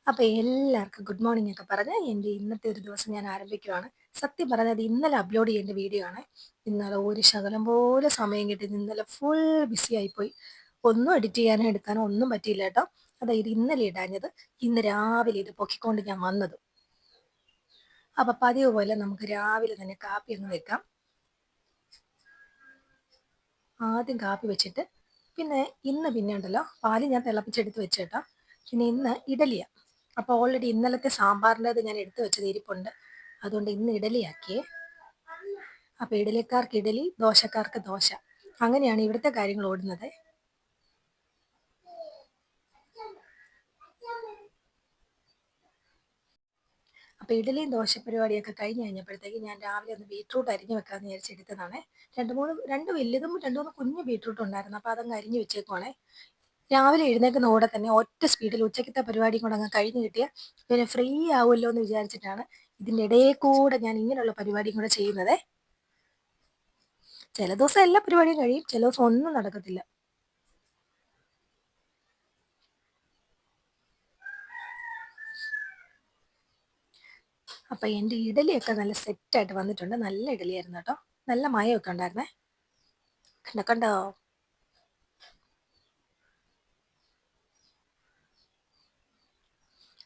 അപ്പൊ എല്ലാവർക്കും good morning ഒക്കെ പറഞ്ഞ് എൻ്റെ ഇന്നത്തെ ഒരു ദിവസം ഞാൻ ആരംഭിക്കുവാണ്. സത്യം പറഞ്ഞത് ഇന്നലെ അപ്ലോഡ് ചെയ്യേണ്ട വീഡിയോ ആണ്. ഇന്നലെ ഒരു ശകലം പോലെ സമയം കിട്ടി. ഇന്നലെ ഫുൾ ബിസി ആയിപ്പോയി. ഒന്നും എഡിറ്റ് ചെയ്യാനോ എടുക്കാനോ ഒന്നും പറ്റിയില്ല കേട്ടോ. ഇത് ഇന്നലെ ഇടാഞ്ഞത്. ഇന്ന് രാവിലെ ഇത് പൊക്കിക്കൊണ്ട് ഞാൻ വന്നത്. അപ്പൊ പതിവ് പോലെ നമുക്ക് രാവിലെ തന്നെ കാപ്പി ഒന്ന് വെക്കാം. ആദ്യം കാപ്പി വെച്ചിട്ട് പിന്നെ ഉണ്ടല്ലോ പാല് ഞാൻ തിളപ്പിച്ചെടുത്ത് വെച്ചേട്ടാ. പിന്നെ ഇന്ന് ഇഡലിയാണ്. അപ്പോൾ ഓൾറെഡി ഇന്നലത്തെ സാമ്പാറിൻ്റെത് ഞാൻ എടുത്തു വെച്ചത് ഇരിപ്പുണ്ട്. അതുകൊണ്ട് ഇന്ന് ഇഡലിയാക്കിയേ. അപ്പോൾ ഇഡലിക്കാർക്ക് ഇഡലി, ദോശക്കാർക്ക് ദോശ, അങ്ങനെയാണ് ഇവിടുത്തെ കാര്യങ്ങൾ ഓടുന്നത്. അപ്പോൾ ഇഡലിയും ദോശ പരിപാടിയൊക്കെ കഴിഞ്ഞ് കഴിഞ്ഞപ്പോഴത്തേക്ക് ഞാൻ രാവിലെ ഒന്ന് ബീട്രൂട്ട് അരിഞ്ഞ് വെക്കാമെന്ന് വിചാരിച്ചെടുത്തതാണേ. രണ്ട് വലുതും 2-3 കുഞ്ഞ് ബീട്രൂട്ട് ഉണ്ടായിരുന്നു. അപ്പോൾ അതങ്ങ് അരിഞ്ഞ് വെച്ചേക്കുവാണേ. രാവിലെ എഴുന്നേൽക്കുന്ന കൂടെ തന്നെ ഒറ്റ സ്പീഡിൽ ഉച്ചക്കത്തെ പരിപാടിയും കൂടെ അങ്ങ് കഴിഞ്ഞ് കിട്ടിയാൽ പിന്നെ ഫ്രീ ആവുമല്ലോ എന്ന് വിചാരിച്ചിട്ടാണ് ഇതിൻ്റെ ഇടയിൽ കൂടെ ഞാൻ ഇങ്ങനെയുള്ള പരിപാടിയും കൂടെ ചെയ്യുന്നത്. ചില ദിവസം എല്ലാ പരിപാടിയും കഴിയും, ചില ദിവസം ഒന്നും നടക്കത്തില്ല. അപ്പം എൻ്റെ ഇഡലിയൊക്കെ നല്ല സെറ്റായിട്ട് വന്നിട്ടുണ്ട്. നല്ല ഇഡലിയായിരുന്നു കേട്ടോ. നല്ല മയമൊക്കെ ഉണ്ടായിരുന്നേ. കണ്ടോ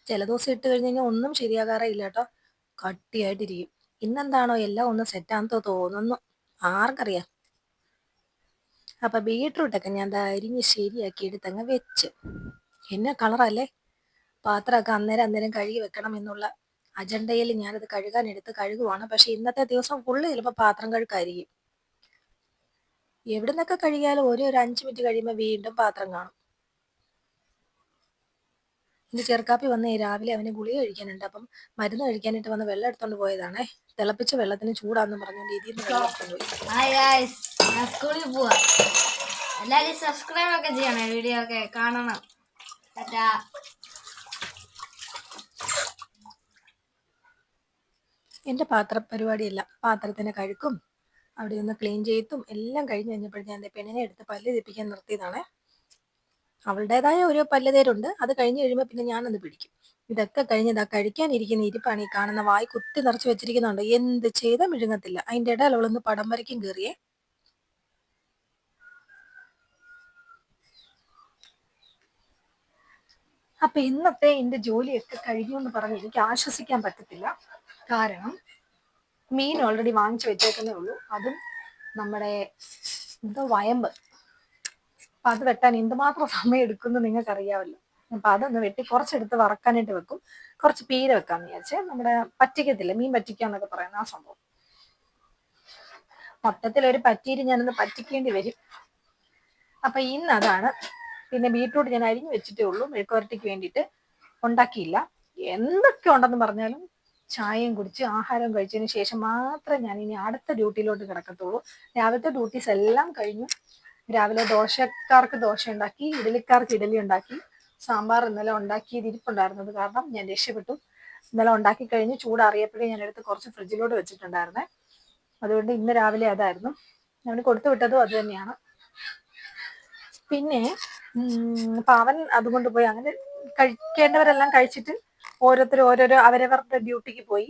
ചില ദിവസം ഇട്ട് കഴിഞ്ഞ് കഴിഞ്ഞാൽ ഒന്നും ശരിയാകാറേ ഇല്ല കേട്ടോ. കട്ടിയായിട്ടിരിക്കും. ഇന്നെന്താണോ എല്ലാം ഒന്ന് സെറ്റാണെന്ന് തോന്നുന്നു, ആർക്കറിയാം. അപ്പം ബീട്രൂട്ടൊക്കെ ഞാൻ അരിഞ്ഞ് ശരിയാക്കി എടുത്തങ്ങ് വെച്ച്. എന്നെ കളറല്ലേ. പാത്രമൊക്കെ അന്നേരം കഴുകി വെക്കണം എന്നുള്ള അജണ്ടയിൽ ഞാനത് കഴുകുവാണ്. പക്ഷെ ഇന്നത്തെ ദിവസം ഫുള്ള് ചിലപ്പോൾ പാത്രം കഴുകായിരിക്കും. എവിടെ നിന്നൊക്കെ കഴുകിയാലും ഒരു 5 മിനിറ്റ് കഴിയുമ്പോൾ വീണ്ടും പാത്രം കാണും. ഇന്ന് ചെറുക്കാപ്പി വന്ന് രാവിലെ അവന് ഗുളിക കഴിക്കാനുണ്ട്. അപ്പം മരുന്ന് കഴിക്കാനായിട്ട് വന്ന് വെള്ളം എടുത്തോണ്ട് പോയതാണേ. തിളപ്പിച്ച വെള്ളത്തിന് ചൂടാന്ന് പറഞ്ഞുകൊണ്ട് ഇതിൽ നിന്ന് വെള്ളം എടുത്തോണ്ട് പോയി. സ്കൂളിൽ പോവാ. എല്ലാവരും സബ്സ്ക്രൈബ് ഒക്കെ ചെയ്യണേ, വീഡിയോ ഒക്കെ കാണണം. എൻ്റെ പാത്ര പരിപാടിയല്ല, പാത്രത്തിന് കഴുക്കും അവിടെ ഒന്ന് ക്ലീൻ ചെയ്തും എല്ലാം കഴിഞ്ഞ് കഴിഞ്ഞപ്പോഴത്തേക്ക് എൻ്റെ പെണ്ണിനെ എടുത്ത് പല്ല് തെപ്പിക്കാൻ നിർത്തിയതാണ്. അവളുടേതായ ഒരു പല്ലുതേരുണ്ട്. അത് കഴിഞ്ഞ് കഴിയുമ്പോൾ പിന്നെ ഞാനൊന്ന് പിടിക്കും. ഇതൊക്കെ കഴിഞ്ഞതാ കഴിക്കാനിരിക്കുന്ന ഇരിപ്പാണ് ഈ കാണുന്ന. വായി കുത്തി നിറച്ച് വെച്ചിരിക്കുന്നുണ്ട്. എന്ത് ചെയ്താൽ മിഴുങ്ങത്തില്ല. അതിൻ്റെ ഇടയിൽ അവളൊന്ന് പടം വരയ്ക്കും കയറിയേ. അപ്പൊ ഇന്നത്തെ എൻ്റെ ജോലിയൊക്കെ കഴിഞ്ഞു എന്ന് പറഞ്ഞ് എനിക്ക് ആശ്വസിക്കാൻ പറ്റത്തില്ല. കാരണം മീൻ ഓൾറെഡി വാങ്ങിച്ചു വെച്ചേക്കുന്നേ ഉള്ളൂ. അതും നമ്മുടെ വയമ്പ്. അപ്പൊ അത് വെട്ടാൻ എന്തുമാത്രം സമയം എടുക്കുമെന്ന് നിങ്ങൾക്ക് അറിയാമല്ലോ. അപ്പൊ അതൊന്ന് വെട്ടി കുറച്ചെടുത്ത് വറക്കാനായിട്ട് വെക്കും. കുറച്ച് പീര വെക്കാന്ന് വിചാരിച്ചേ. നമ്മുടെ പറ്റിക്കത്തില്ല, മീൻ പറ്റിക്കാന്നൊക്കെ പറയുന്ന ആ സംഭവം. മൊത്തത്തിൽ ഒരു പറ്റീര് ഞാനൊന്ന് പറ്റിക്കേണ്ടി വരും. അപ്പൊ ഇന്ന് അതാണ്. പിന്നെ ബീട്രൂട്ട് ഞാൻ അരിഞ്ഞു വെച്ചിട്ടേ ഉള്ളൂ. മെഴുക്കുവരട്ടിക്ക് വേണ്ടിയിട്ട് ഉണ്ടാക്കിയില്ല. എന്തൊക്കെ ഉണ്ടെന്ന് പറഞ്ഞാലും ചായയും കുടിച്ച് ആഹാരം കഴിച്ചതിന് ശേഷം മാത്രമേ ഞാൻ ഇനി അടുത്ത ഡ്യൂട്ടിയിലോട്ട് കിടക്കത്തുള്ളൂ. രാവിലത്തെ ഡ്യൂട്ടീസ് എല്ലാം കഴിഞ്ഞു. രാവിലെ ദോശക്കാർക്ക് ദോശ ഉണ്ടാക്കി, ഇഡലിക്കാർക്ക് ഇഡലി ഉണ്ടാക്കി. സാമ്പാർ ഇന്നലെ ഉണ്ടാക്കിയത് ഇരിപ്പുണ്ടായിരുന്നത് കാരണം ഞാൻ രക്ഷപ്പെട്ടു. ഇന്നലെ ഉണ്ടാക്കി കഴിഞ്ഞ് ചൂടാറിയപ്പോഴേ ഞാൻ എടുത്ത് കുറച്ച് ഫ്രിഡ്ജിലോട്ട് വെച്ചിട്ടുണ്ടായിരുന്നേ. അതുകൊണ്ട് ഇന്ന് രാവിലെ അതായിരുന്നു. അവന് കൊടുത്തു വിട്ടതും അത് തന്നെയാണ്. പിന്നെ അവൻ അതുകൊണ്ട് പോയി. അങ്ങനെ കഴിക്കേണ്ടവരെല്ലാം കഴിച്ചിട്ട് ഓരോരുത്തരും ഓരോരോ അവരവരുടെ ഡ്യൂട്ടിക്ക് പോയി.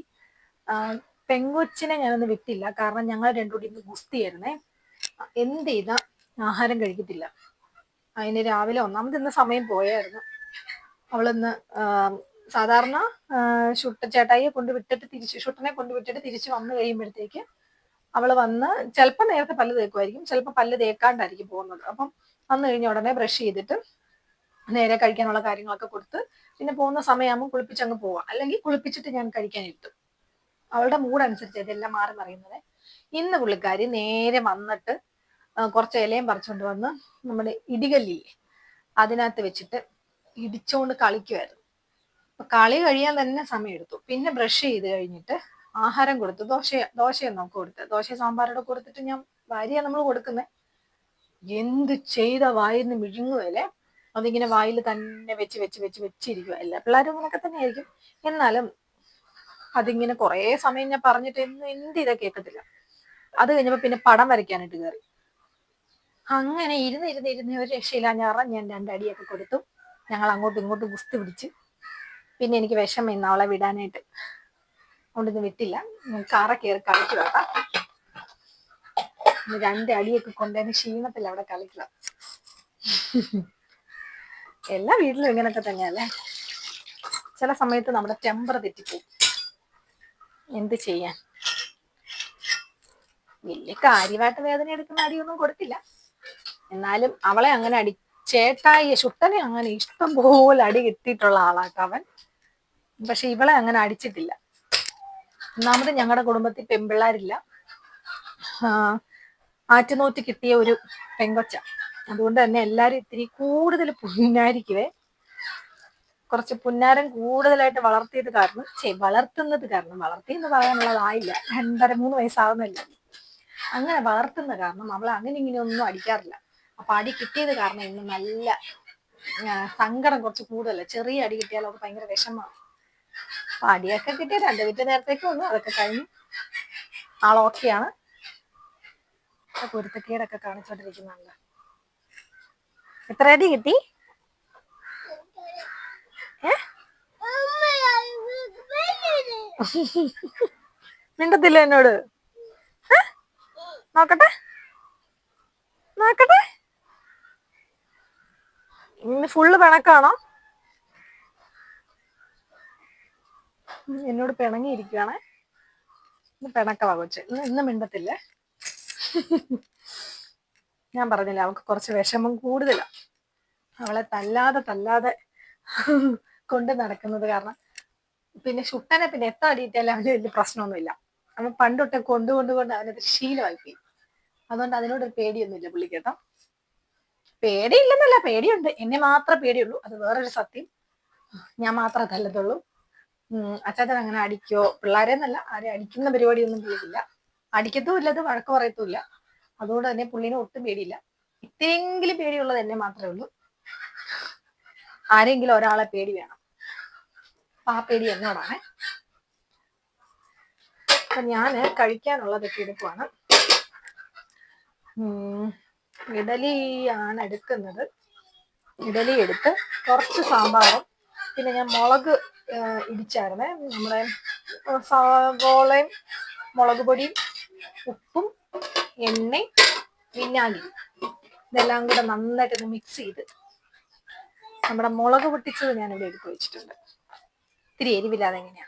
പെങ്കൊച്ചിനെ ഞാനൊന്ന് വിട്ടില്ല. കാരണം ഞങ്ങൾ രണ്ടുകൂടി ഇന്ന് ഗുസ്തിയായിരുന്നേ. എന്ത് ചെയ്താ ആഹാരം കഴിക്കത്തില്ല. അതിന് രാവിലെ ഒന്നാമത് ഇന്ന് സമയം പോയായിരുന്നു. അവളിന്ന് സാധാരണ ചേട്ടായിയെ ഷുട്ടനെ കൊണ്ടുവിട്ടിട്ട് തിരിച്ച് വന്നു കഴിയുമ്പോഴത്തേക്ക് അവള് വന്ന് ചിലപ്പോൾ നേരത്തെ പല്ല് തേക്കുമായിരിക്കും, ചിലപ്പോൾ പല്ല് തേക്കാണ്ടായിരിക്കും പോകുന്നത്. അപ്പം വന്നു കഴിഞ്ഞ ഉടനെ ബ്രഷ് ചെയ്തിട്ട് നേരെ കഴിക്കാനുള്ള കാര്യങ്ങളൊക്കെ കൊടുത്ത് പിന്നെ പോകുന്ന സമയമാകുമ്പോൾ കുളിപ്പിച്ചങ്ങ് പോവാം. അല്ലെങ്കിൽ കുളിപ്പിച്ചിട്ട് ഞാൻ കഴിക്കാനിട്ടു. അവളുടെ മൂഡ് അനുസരിച്ച് ഇതെല്ലാം മാറി മറിയുന്നത്. ഇന്ന് പുള്ളിക്കാരി നേരെ വന്നിട്ട് കുറച്ച് ഇലയും പറിച്ചുകൊണ്ട് വന്ന് നമ്മുടെ ഇടികല്ലില്ലേ അതിനകത്ത് വെച്ചിട്ട് ഇടിച്ചോണ്ട് കളിക്കുമായിരുന്നു. അപ്പൊ കളി കഴിയാൻ തന്നെ സമയം എടുത്തു. പിന്നെ ബ്രഷ് ചെയ്ത് കഴിഞ്ഞിട്ട് ആഹാരം കൊടുത്തു. ദോശയാണ് നമുക്ക് കൊടുത്തത്. ദോശ സാമ്പാറോടെ കൊടുത്തിട്ട് ഞാൻ ഭാര്യയാണ് നമ്മൾ കൊടുക്കുന്നത്. എന്ത് ചെയ്ത വായിന്ന് മിഴുങ്ങുവല്ലേ. അതിങ്ങനെ വായിൽ തന്നെ വെച്ചിരിക്കുക. എല്ലാ പിള്ളേരും അങ്ങനെയൊക്കെ തന്നെ ആയിരിക്കും. എന്നാലും അതിങ്ങനെ കുറേ സമയം ഞാൻ പറഞ്ഞിട്ട് എന്ത് ചെയ്താൽ കേൾക്കത്തില്ല. അത് കഴിഞ്ഞപ്പോ പിന്നെ പടം വരയ്ക്കാനായിട്ട് കയറി. അങ്ങനെ ഇരുന്ന് ഒരു രക്ഷയില്ല. ഞാൻ 2 അടിയൊക്കെ കൊടുത്തു. ഞങ്ങൾ അങ്ങോട്ടും ഇങ്ങോട്ടും ഗുസ്തി പിടിച്ച്. പിന്നെ എനിക്ക് വിഷമം ഇന്ന് അവളെ വിടാനായിട്ട്, അതുകൊണ്ടിന്ന് വിട്ടില്ല. കാറ കയറി കളിക്കുക കേട്ടാ. 2 അടിയൊക്കെ കൊണ്ടതിന് ക്ഷീണത്തിൽ അവിടെ കളിക്കുക. എല്ലാ വീട്ടിലും ഇങ്ങനൊക്കെ തന്നെയല്ലേ, ചില സമയത്ത് നമ്മുടെ ടെമ്പർ തെറ്റിപ്പോവും. എന്ത് ചെയ്യാൻ. വലിയ കാര്യമായിട്ട് വേദന എടുക്കുന്ന അടിയൊന്നും കൊടുത്തില്ല, എന്നാലും അവളെ അങ്ങനെ ചേട്ടായി ശുട്ടനെ അങ്ങനെ ഇഷ്ടം പോലെ അടി കിട്ടിയിട്ടുള്ള ആളാട്ടോ അവൻ. പക്ഷെ ഇവളെ അങ്ങനെ അടിച്ചിട്ടില്ല. ഒന്നാമത് ഞങ്ങളുടെ കുടുംബത്തിൽ പെൺപിള്ളാരില്ല, ആറ്റുനോറ്റ് കിട്ടിയ ഒരു പെങ്കൊച്ച. അതുകൊണ്ട് തന്നെ എല്ലാരും ഇത്തിരി കൂടുതൽ പുന്നാരിക്കുവേ. കുറച്ച് പുന്നാരം കൂടുതലായിട്ട് വളർത്തുന്നത് കാരണം വളർത്തി എന്ന് പറയാനുള്ളതായില്ല, 2.5-3 വയസ്സാവുന്നില്ല. അങ്ങനെ വളർത്തുന്ന കാരണം അവളെ അങ്ങനെ ഇങ്ങനെയൊന്നും അടിക്കാറില്ല. അപ്പൊ അടി കിട്ടിയത് കാരണം ഇന്ന് നല്ല സങ്കടം കുറച്ച് കൂടുതലല്ല. ചെറിയ അടി കിട്ടിയാൽ അവർക്ക് ഭയങ്കര വിഷമമാണ്. അപ്പൊ അടിയൊക്കെ കിട്ടിയ 2 മിനിറ്റ് നേരത്തേക്ക് വന്നു, അതൊക്കെ കഴിഞ്ഞു. ആളോക്കെയാണ്. പൊരുത്തക്കേടൊക്കെ കാണിച്ചോണ്ടിരിക്കുന്നതല്ല. എത്ര അടി കിട്ടി? മിണ്ടത്തില്ല എന്നോട്? നോക്കട്ടെ ഇന്ന് ഫുള്ള് പിണക്കാണോ? എന്നോട് പിണങ്ങിയിരിക്കുകയാണേ. ഇന്ന് പിണക്കവാ കൊച്ച്. ഇന്ന് മിണ്ടത്തില്ലേ. ഞാൻ പറഞ്ഞില്ല, അവൾക്ക് കുറച്ച് വിഷമം കൂടുതലാണ്. അവളെ തല്ലാതെ കൊണ്ട് നടക്കുന്നത് കാരണം. പിന്നെ ശുട്ടനെ പിന്നെ എത്ര അടിയിട്ടാലും അവന് വലിയ പ്രശ്നമൊന്നുമില്ല. അവൻ പണ്ടൊട്ടെ കൊണ്ട് അവനത് ശീലമായിപ്പോയി. അതുകൊണ്ട് അതിനോടൊരു പേടിയൊന്നുമില്ല പുള്ളിക്കേട്ടോ. പേടിയില്ലെന്നല്ല, പേടിയുണ്ട്. എന്നെ മാത്രമേ പേടിയുള്ളൂ, അത് വേറൊരു സത്യം. ഞാൻ മാത്രമേ തല്ലത്തുള്ളൂ. അച്ചാച്ചൻ അങ്ങനെ അടിക്കോ പിള്ളേരെന്നല്ല, ആരെ അടിക്കുന്ന പരിപാടിയൊന്നും പുള്ളിക്കില്ല. അടിക്കത്തുമില്ല, അത് വഴക്ക് പറയത്തുമില്ല. അതുകൊണ്ട് തന്നെ പുള്ളിനെ ഒട്ടും പേടിയില്ല. ഇത്തിരിയെങ്കിലും പേടിയുള്ളത് എന്നെ മാത്രമേ ഉള്ളൂ. ആരെങ്കിലും ഒരാളെ പേടി വേണം. അപ്പൊ ആ പേടി എന്നോടാണ്. അപ്പൊ ഞാന് കഴിക്കാനുള്ളതൊക്കെ എടുക്കുവാണ്. ഇഡലിയാണ് എടുക്കുന്നത്. ഇഡലി എടുത്ത് കുറച്ച് സാമ്പാറും, പിന്നെ ഞാൻ മുളക് ഇടിച്ചായിരുന്നേ. നമ്മുടെ സവോളയും മുളക് പൊടിയും ഉപ്പും എണ്ണയും വിനാഗിരി ഇതെല്ലാം കൂടെ നന്നായിട്ടൊന്ന് മിക്സ് ചെയ്ത് നമ്മുടെ മുളക് പൊട്ടിച്ചത് ഞാനിവിടെ എടുത്ത് വെച്ചിട്ടുണ്ട്. ഇത്തിരി എരിവില്ലാതെ എങ്ങനെയാ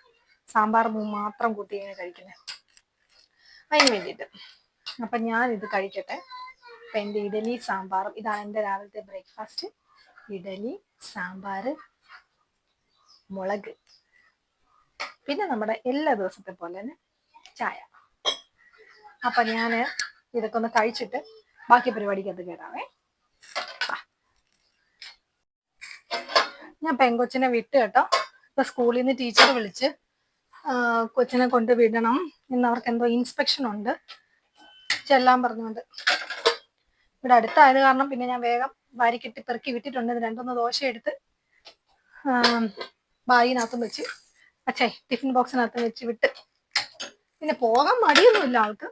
സാമ്പാർ മാത്രം കൂട്ടി ഇങ്ങനെ കഴിക്കുന്നത്, അതിന് വേണ്ടിയിട്ട്. അപ്പൊ ഞാൻ ഇത് കഴിക്കട്ടെ. അപ്പൊ എൻ്റെ ഇഡലി സാമ്പാറും ഇതാണ് എൻ്റെ രാവിലത്തെ ബ്രേക്ക്ഫാസ്റ്റ്. ഇഡലി സാമ്പാർ മുളക്, പിന്നെ നമ്മുടെ എല്ലാ ദിവസത്തെ പോലെ തന്നെ ചായ. അപ്പൊ ഞാൻ ഇതൊക്കെ ഒന്ന് കഴിച്ചിട്ട് ബാക്കി പരിപാടിക്ക് അത് കേടാവേ. ഞാൻ പെങ്കൊച്ചിനെ വിട്ട് കേട്ടോ. ഇപ്പൊ സ്കൂളിൽ നിന്ന് ടീച്ചർ വിളിച്ച് കൊച്ചിനെ കൊണ്ട് വിടണം എന്ന്. അവർക്ക് എന്തോ ഇൻസ്പെക്ഷൻ ഉണ്ട്, ചെല്ലാൻ പറഞ്ഞുകൊണ്ട്. ഇവിടെ അടുത്തായത് കാരണം പിന്നെ ഞാൻ വേഗം വാരിക്കെട്ടി പെറുക്കി വിട്ടിട്ടുണ്ട്. 2-3 ദോശ എടുത്ത് ബാഗിനകത്തും വെച്ച് ടിഫിൻ ബോക്സിനകത്തും വെച്ച് വിട്ട്. പിന്നെ പോകാൻ മടിയൊന്നുമില്ല ആൾക്ക്,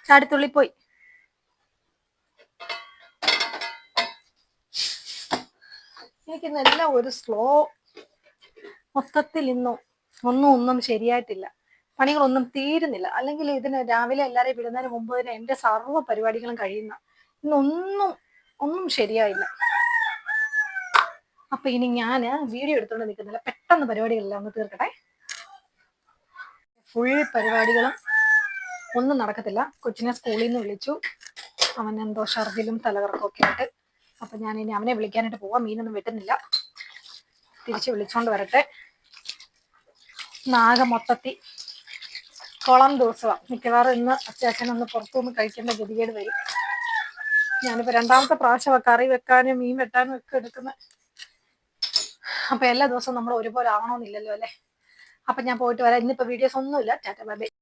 ചാടിത്തുള്ളി പോയി. എനിക്കിന്നെല്ലാം ഒരു സ്ലോ. മൊത്തത്തിൽ ഇന്നും ഒന്നും ശരിയായിട്ടില്ല, പണികളൊന്നും തീരുന്നില്ല. അല്ലെങ്കിൽ ഇതിന് രാവിലെ എല്ലാവരെയും വിടുന്നതിന് മുമ്പ് തന്നെ എൻ്റെ സർവ്വ പരിപാടികളും കഴിയുന്ന. ഇന്നൊന്നും ശരിയായില്ല. അപ്പൊ ഇനി ഞാൻ വീഡിയോ എടുത്തോണ്ട് നിൽക്കുന്നില്ല, പെട്ടെന്ന് പരിപാടികളെല്ലാം ഒന്ന് തീർക്കട്ടെ. ഫുൾ പരിപാടികളും ഒന്നും നടക്കത്തില്ല. കൊച്ചിനെ സ്കൂളിൽ നിന്ന് വിളിച്ചു, അവൻ എന്തോ ഷർദിലും തലകറക്കമൊക്കെ ആയിട്ട്. അപ്പൊ ഞാൻ ഇനി അവനെ വിളിക്കാനായിട്ട് പോവാം. മീനൊന്നും വെട്ടുന്നില്ല, തിരിച്ച് വിളിച്ചോണ്ട് വരട്ടെ. നാഗ മൊത്തത്തിൽ കുളം ദിവസമാണ്. മിക്കവാറും ഇന്ന് അച്ചാച്ചനൊന്ന് പുറത്തുനിന്ന് കഴിക്കേണ്ട ഗതികേട് വരും. ഞാനിപ്പോ 2ാമത്തെ പ്രാവശ്യം കറി വെക്കാനും മീൻ വെട്ടാനും ഒക്കെ എടുക്കുന്നത്. അപ്പൊ എല്ലാ ദിവസവും നമ്മൾ ഒരുപോലെ ആവണമെന്നില്ലല്ലോ അല്ലെ. അപ്പൊ ഞാൻ പോയിട്ട് വരാം. ഇന്നിപ്പോ വീഡിയോസ് ഒന്നുമില്ല. Tata bye bye.